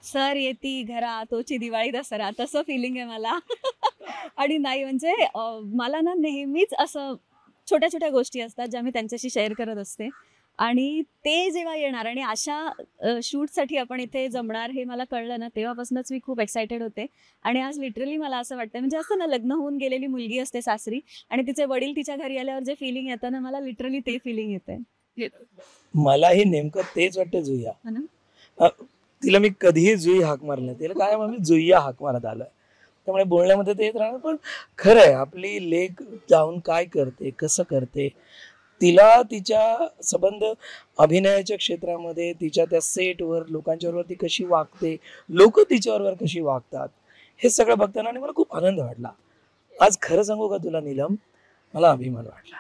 Sir येती घरा तोची दिवाळी दसरा तसं फिलिंग आहे मला. आणि नाही म्हणजे मला ना नेहमीच असं छोट्या छोट्या गोष्टी असतात ज्या मी त्यांच्याशी शेअर करत असते. आणि ते जेव्हा येणार आणि अशा शूटसाठी आपण इथे जमणार हे मला कळलं ना तेव्हापासूनच मी खूप एक्सायटेड होते. आणि आज लिटरली मला असं वाटतं म्हणजे असं ना लग्न होऊन गेलेली मुलगी असते सासरी आणि तिचे वडील तिच्या घरी आल्यावर जे फिलिंग येतं ना मला लिटरली ते फिलिंग येते. मलाही नेमकं तेच वाटतं जुईया. हो ना. अ, तिला मी कधीही जुई हाक मारली नाही. तिला काय मी जुईया हाक मारत आलोय. त्यामुळे बोलण्यामध्ये ते येत राहणार. पण खरं आहे आपली लेक जाऊन काय करते, कसं करते, तिला तिच्या संबंध अभिनयाच्या क्षेत्रामध्ये तिच्या त्या सेटवर लोकांच्याबरोबर ती कशी वागते, लोक तिच्याबरोबर कशी वागतात, हे सगळं बघताना आणि मला खूप आनंद वाटला. आज खरं सांगू का तुला नीलम, मला अभिमान वाटला.